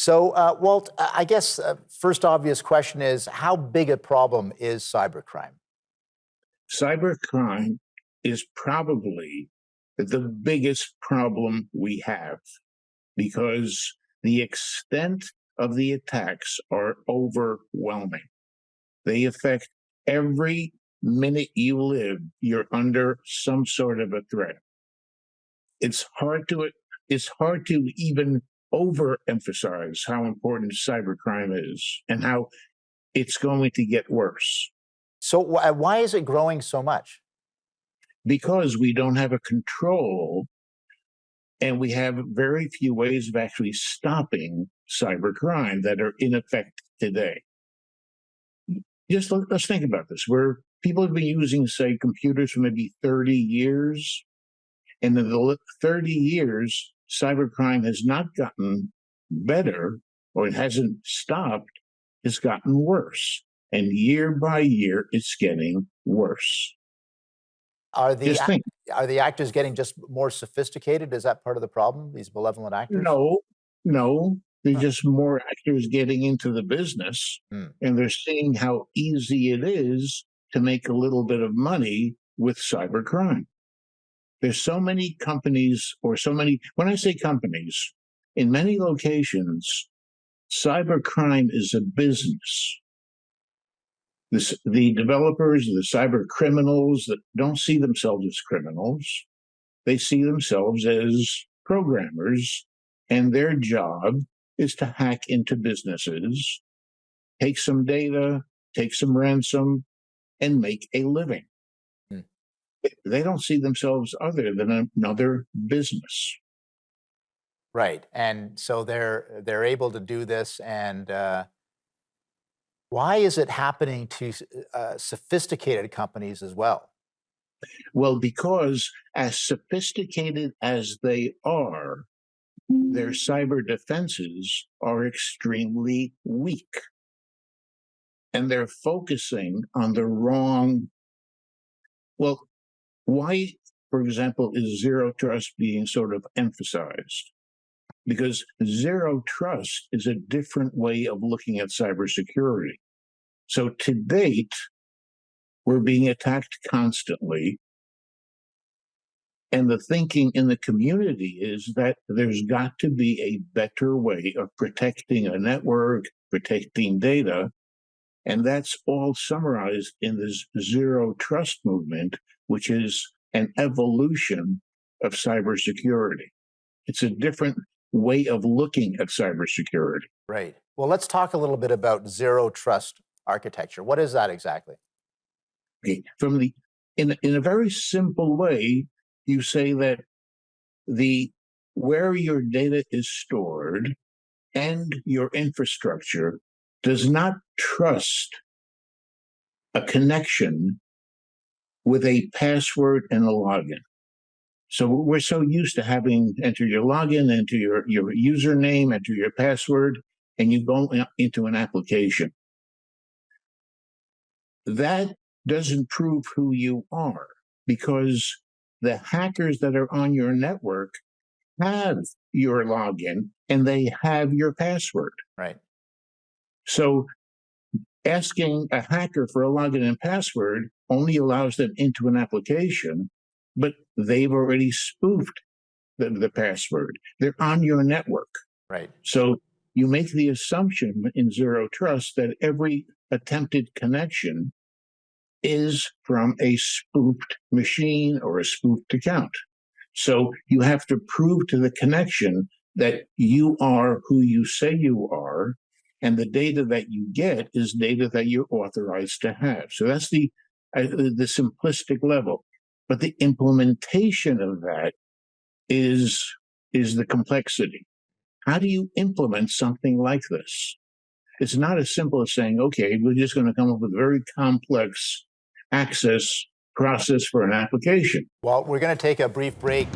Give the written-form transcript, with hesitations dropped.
So, Walt, I guess first obvious question is how big a problem is cybercrime? Cybercrime is probably the biggest problem we have because the extent of the attacks are overwhelming. They affect every minute you live, you're under some sort of a threat. It's hard to even overemphasize how important cybercrime is and how it's going to get worse So, why is it growing so much? because we don't have a control and we have very few ways of actually stopping cybercrime that are in effect today. Let's think about this. Where people have been using, say, computers for maybe 30 years, and in the 30 years, cybercrime has not gotten better or it hasn't stopped, it's gotten worse. And year by year, it's getting worse. Are the Just think. are the actors getting just more sophisticated? Is that part of the problem? These malevolent actors? No, no, they're Huh. just more actors getting into the business, Hmm. and they're seeing how easy it is to make a little bit of money with cybercrime. There's so many companies, when I say companies, in many locations, cybercrime is a business. The developers, the cyber criminals that don't see themselves as criminals, they see themselves as programmers, and their job is to hack into businesses, take some data, take some ransom, and make a living. Hmm. They don't see themselves other than another business. Right, and so they're able to do this, and why is it happening to sophisticated companies as well? Well, because as sophisticated as they are, their cyber defenses are extremely weak. And they're focusing on the wrong. Well, why, for example, is zero trust being sort of emphasized? Because zero trust is a different way of looking at cybersecurity. So to date, we're being attacked constantly. And the thinking in the community is that there's got to be a better way of protecting a network, protecting data. And that's all summarized in this zero trust movement, which is an evolution of cybersecurity. It's a different way of looking at cybersecurity. Right. Well, let's talk a little bit about zero trust architecture. What is that exactly? Okay. In a very simple way, you say that where your data is stored and your infrastructure does not trust a connection with a password and a login. So we're so used to having enter your login, enter your username, enter your password, and you go into an application. That doesn't prove who you are because the hackers that are on your network have your login and they have your password. Right. So asking a hacker for a login and password only allows them into an application, but they've already spoofed the password. They're on your network. Right. So you make the assumption in zero trust that every attempted connection is from a spoofed machine or a spoofed account. So you have to prove to the connection that you are who you say you are, and the data that you get is data that you're authorized to have. So that's the simplistic level. But the implementation of that is the complexity. How do you implement something like this? It's not as simple as saying, okay, we're just going to come up with a very complex access process for an application. Well, we're going to take a brief break.